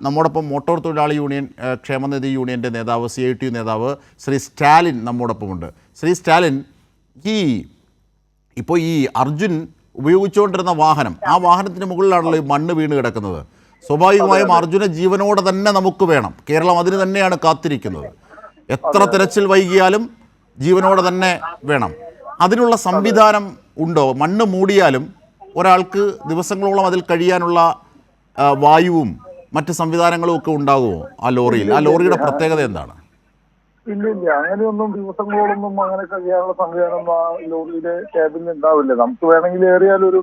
നമ്മോടൊപ്പം മോട്ടോർ തൊഴിലാളി യൂണിയൻ ക്ഷേമനിധി യൂണിയൻ്റെ നേതാവ് CITU നേതാവ് ശ്രീ സ്റ്റാലിൻ നമ്മോടൊപ്പമുണ്ട്. ശ്രീ സ്റ്റാലിൻ, ഇപ്പോൾ ഈ അർജുൻ ഉപയോഗിച്ചുകൊണ്ടിരുന്ന വാഹനം, ആ വാഹനത്തിന് മുകളിലാണല്ലോ ഈ മണ്ണ് വീണ് കിടക്കുന്നത്. സ്വാഭാവികമായും അർജുന ജീവനോടെ തന്നെ നമുക്ക് വേണം. കേരളം അതിന് തന്നെയാണ് കാത്തിരിക്കുന്നത്. എത്ര തിരച്ചിൽ വൈകിയാലും ജീവനോടെ തന്നെ വേണം. അതിനുള്ള സംവിധാനം ഉണ്ടോ? മണ്ണ് മൂടിയാലും ഒരാൾക്ക് ദിവസങ്ങളോളം അതിൽ കഴിയാനുള്ള വായുവും മറ്റ് സംവിധാനങ്ങളും ഒക്കെ ഉണ്ടാകുമോ ആ ലോറിയിൽ? ആ ലോറിയുടെ പ്രത്യേകത എന്താണ്? ഇല്ല, അങ്ങനെയൊന്നും ദിവസങ്ങളോളൊന്നും അങ്ങനെ കഴിയാനുള്ള സംവിധാനം ആ ലോറിയുടെ ക്യാബിനിൽ ഉണ്ടാവില്ല. നമുക്ക് വേണമെങ്കിൽ ഏറിയാൽ ഒരു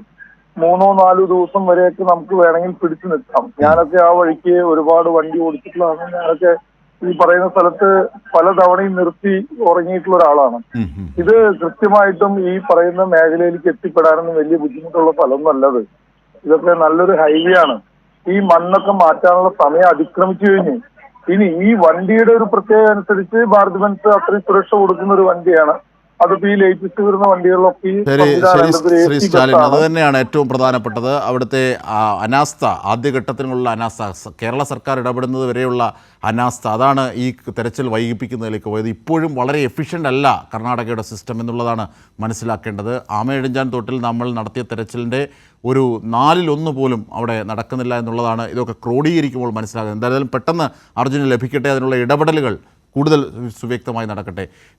3-4 ദിവസം വരെയൊക്കെ നമുക്ക് വേണമെങ്കിൽ പിടിച്ചു നിൽക്കാം. ഞാനൊക്കെ ആ വഴിക്ക് ഒരുപാട് വണ്ടി ഓടിച്ചിട്ടുള്ളതാണ്. ഞാനൊക്കെ ഈ പറയുന്ന സ്ഥലത്ത് പല തവണയും നിർത്തി ഉറങ്ങിയിട്ടുള്ള ഒരാളാണ്. ഇത് കൃത്യമായിട്ടും ഈ പറയുന്ന മേഖലയിലേക്ക് എത്തിപ്പെടാനൊന്നും വലിയ ബുദ്ധിമുട്ടുള്ള സ്ഥലമൊന്നും അല്ലത്. ഇതൊക്കെ നല്ലൊരു ഹൈവേ ആണ്. ഈ മണ്ണൊക്കെ മാറ്റാനുള്ള സമയം അതിക്രമിച്ചു കഴിഞ്ഞു. ഇനി ഈ വണ്ടിയുടെ ഒരു പ്രത്യേകത അനുസരിച്ച് ഭാരത് ബെൻസ് അത്രയും സുരക്ഷ കൊടുക്കുന്ന ഒരു വണ്ടിയാണ്. അതിപ്പോ ഈ ലേറ്റസ്റ്റ് വരുന്ന വണ്ടികളിലൊക്കെ ശ്രീ സ്റ്റാലിൻ, അത് തന്നെയാണ് ഏറ്റവും പ്രധാനപ്പെട്ടത്. അവിടുത്തെ അനാസ്ഥ, ആദ്യഘട്ടത്തിനുള്ള അനാസ്ഥ, കേരള സർക്കാർ ഇടപെടുന്നത് വരെയുള്ള അനാസ്ഥ, അതാണ് ഈ തെരച്ചിൽ വൈകിപ്പിക്കുന്നതിലേക്ക് പോയത്. ഇപ്പോഴും വളരെ എഫിഷ്യൻ്റ് അല്ല കർണാടകയുടെ സിസ്റ്റം എന്നുള്ളതാണ് മനസ്സിലാക്കേണ്ടത്. ആമയിഴഞ്ചാൻ തോട്ടിൽ നമ്മൾ നടത്തിയ തെരച്ചിലിൻ്റെ ഒരു 4/1 പോലും അവിടെ നടക്കുന്നില്ല എന്നുള്ളതാണ് ഇതൊക്കെ ക്രോഡീകരിക്കുമ്പോൾ മനസ്സിലാകുന്നത്. എന്തായാലും പെട്ടെന്ന് അർജുന് ലഭിക്കട്ടെ, അതിനുള്ള ഇടപെടലുകൾ കൂടുതൽ സുവ്യക്തമായി നടക്കട്ടെ.